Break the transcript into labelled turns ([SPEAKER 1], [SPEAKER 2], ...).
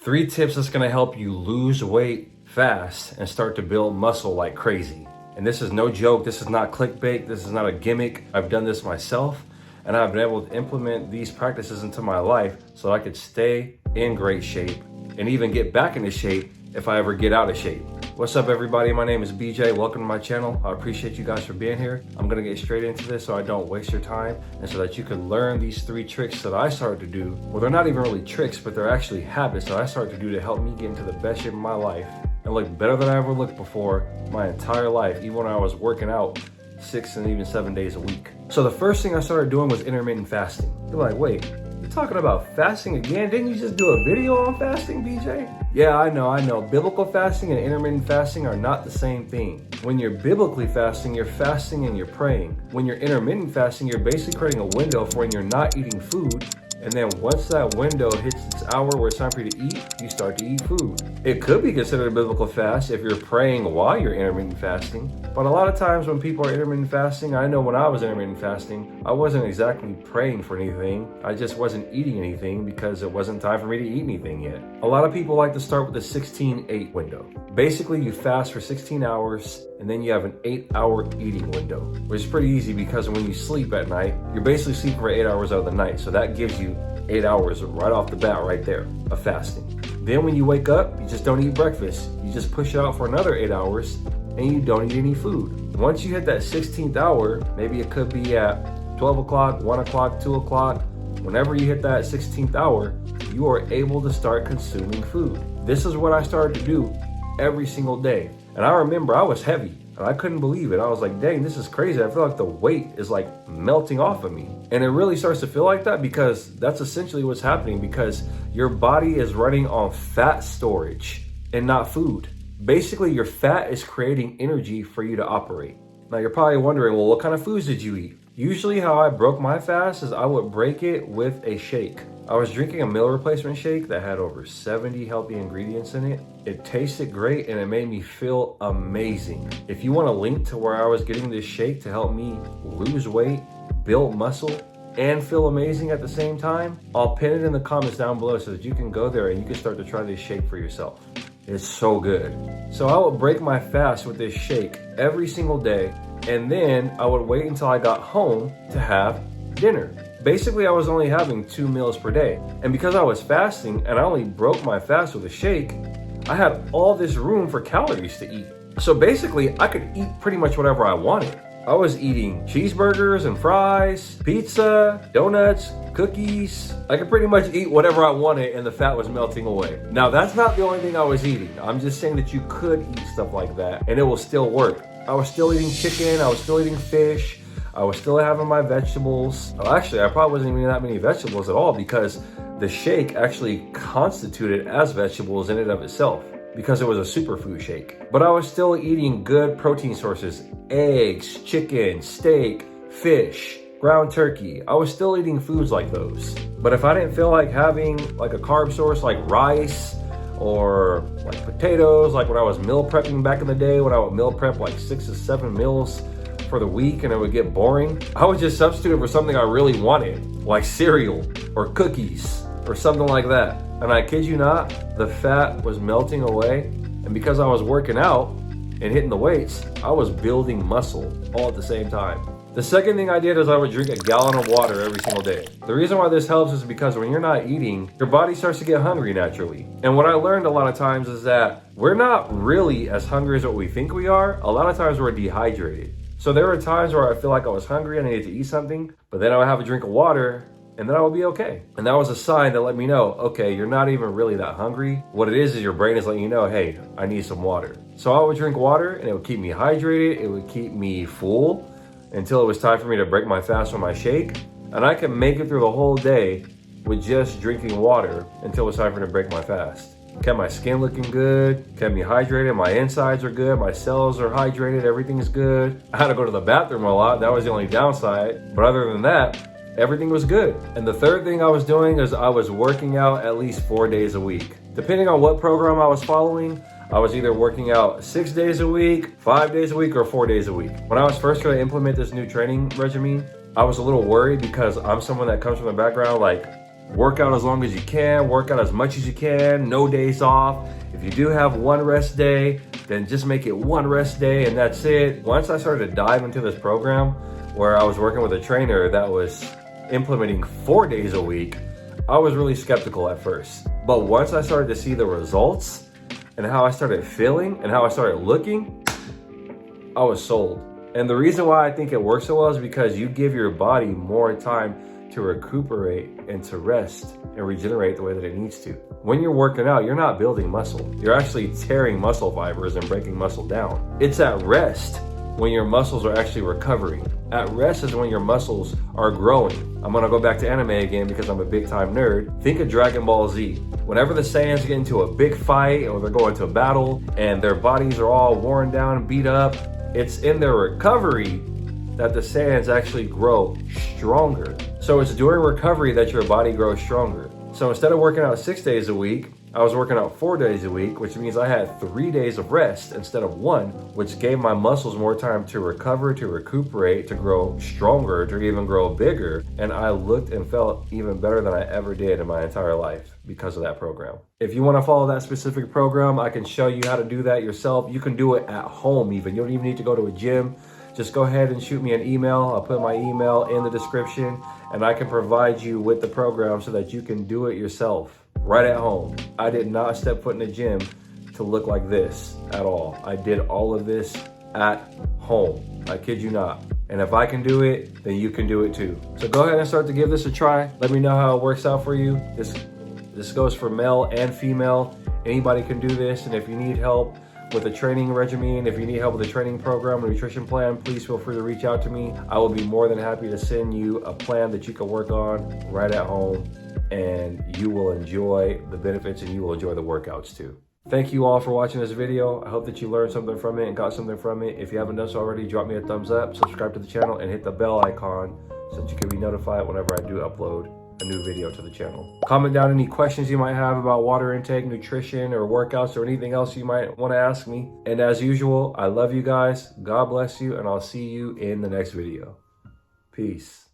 [SPEAKER 1] 3 tips that's gonna help you lose weight fast and start to build muscle like crazy. And this is no joke, this is not clickbait, this is not a gimmick. I've done this myself and I've been able to implement these practices into my life so I could stay in great shape and even get back into shape if I ever get out of shape. What's up everybody, my name is BJ, welcome to my channel. I appreciate you guys for being here. I'm gonna get straight into this so I don't waste your time and so that you can learn these 3 tricks that I started to do. Well, they're not even really tricks, but they're actually habits that I started to do to help me get into the best shape of my life and look better than I ever looked before my entire life, even when I was working out 6 and even 7 days a week. So the first thing I started doing was intermittent fasting. You're like, wait, you're talking about fasting again? Didn't you just do a video on fasting, BJ? Yeah, I know. Biblical fasting and intermittent fasting are not the same thing. When you're biblically fasting and you're praying. When you're intermittent fasting, you're basically creating a window for when you're not eating food. And then once that window hits its hour where it's time for you to eat, you start to eat food. It could be considered a biblical fast if you're praying while you're intermittent fasting. But a lot of times when people are intermittent fasting, I know when I was intermittent fasting, I wasn't exactly praying for anything. I just wasn't eating anything because it wasn't time for me to eat anything yet. A lot of people like to start with the 16-8 window. Basically, you fast for 16 hours and then you have an 8-hour eating window, which is pretty easy because when you sleep at night, you're basically sleeping for 8 hours out of the night. So that gives you 8 hours right off the bat right there of fasting. Then when you wake up, you just don't eat breakfast. You just push it out for another 8 hours and you don't eat any food. Once you hit that 16th hour, maybe it could be at 12 o'clock, 1 o'clock, 2 o'clock, whenever you hit that 16th hour, you are able to start consuming food. This is what I started to do every single day. And I remember I was heavy and I couldn't believe it. I was like, dang, this is crazy. I feel like the weight is like melting off of me. And it really starts to feel like that because that's essentially what's happening because your body is running on fat storage and not food. Basically, your fat is creating energy for you to operate. Now you're probably wondering, well, what kind of foods did you eat? Usually how I broke my fast is I would break it with a shake. I was drinking a meal replacement shake that had over 70 healthy ingredients in it. It tasted great and it made me feel amazing. If you want a link to where I was getting this shake to help me lose weight, build muscle, and feel amazing at the same time, I'll pin it in the comments down below so that you can go there and you can start to try this shake for yourself. It's so good. So I would break my fast with this shake every single day, and then I would wait until I got home to have dinner. Basically, I was only having 2 meals per day. And because I was fasting and I only broke my fast with a shake, I had all this room for calories to eat. So basically, I could eat pretty much whatever I wanted. I was eating cheeseburgers and fries, pizza, donuts, cookies. I could pretty much eat whatever I wanted and the fat was melting away. Now, that's not the only thing I was eating. I'm just saying that you could eat stuff like that and it will still work. I was still eating chicken, I was still eating fish, I was still having my vegetables. Well, actually, I probably wasn't eating that many vegetables at all because the shake actually constituted as vegetables in and of itself because it was a superfood shake. But I was still eating good protein sources, eggs, chicken, steak, fish, ground turkey. I was still eating foods like those. But if I didn't feel like having like a carb source like rice or like potatoes, like when I was meal prepping back in the day, when I would meal prep like 6 or 7 meals for the week and it would get boring, I would just substitute it for something I really wanted, like cereal or cookies or something like that. And I kid you not, the fat was melting away. And because I was working out and hitting the weights, I was building muscle all at the same time. The second thing I did is I would drink a gallon of water every single day. The reason why this helps is because when you're not eating, your body starts to get hungry naturally. And what I learned a lot of times is that we're not really as hungry as what we think we are. A lot of times we're dehydrated. So there were times where I feel like I was hungry and I needed to eat something, but then I would have a drink of water and then I would be okay. And that was a sign that let me know, okay, you're not even really that hungry. What it is your brain is letting you know, hey, I need some water. So I would drink water and it would keep me hydrated. It would keep me full until it was time for me to break my fast on my shake. And I could make it through the whole day with just drinking water until it was time for me to break my fast. Kept my skin looking good, kept me hydrated, my insides are good, my cells are hydrated, everything's good. I had to go to the bathroom a lot, that was the only downside. But other than that, everything was good. And the third thing I was doing is I was working out at least 4 days a week. Depending on what program I was following, I was either working out 6 days a week, 5 days a week, or 4 days a week. When I was first trying to implement this new training regimen, I was a little worried because I'm someone that comes from the background like Work out as long as you can, work out as much as you can, no days off. If you do have one rest day, then just make it one rest day and that's it. Once I started to dive into this program where I was working with a trainer that was implementing 4 days a week, I was really skeptical at first. But once I started to see the results and how I started feeling and how I started looking, I was sold. And the reason why I think it works so well is because you give your body more time to recuperate and to rest and regenerate the way that it needs to. When you're working out, you're not building muscle. You're actually tearing muscle fibers and breaking muscle down. It's at rest when your muscles are actually recovering. At rest is when your muscles are growing. I'm gonna go back to anime again because I'm a big time nerd. Think of Dragon Ball Z. Whenever the Saiyans get into a big fight or they're going to a battle and their bodies are all worn down and beat up, it's in their recovery that the Saiyans actually grow stronger. So it's during recovery that your body grows stronger. So instead of working out 6 days a week, I was working out 4 days a week, which means I had 3 days of rest instead of 1, which gave my muscles more time to recover, to recuperate, to grow stronger, to even grow bigger. And I looked and felt even better than I ever did in my entire life because of that program. If you want to follow that specific program, I can show you how to do that yourself. You can do it at home even. You don't even need to go to a gym. Just go ahead and shoot me an email. I'll put my email in the description and I can provide you with the program so that you can do it yourself right at home. I did not step foot in the gym to look like this at all. I did all of this at home. I kid you not. And if I can do it, then you can do it too. So go ahead and start to give this a try. Let me know how it works out for you. This goes for male and female. Anybody can do this. And if you need help with a training regimen, if you need help with a training program or nutrition plan, please feel free to reach out to me. I will be more than happy to send you a plan that you can work on right at home, and you will enjoy the benefits and you will enjoy the workouts too. Thank you all for watching this video. I hope that you learned something from it and got something from it. If you haven't done so already, drop me a thumbs up, subscribe to the channel, and hit the bell icon so that you can be notified whenever I do upload a new video to the channel. Comment down any questions you might have about water intake, nutrition, or workouts, or anything else you might want to ask me. And as usual, I love you guys. God bless you, and I'll see you in the next video. Peace.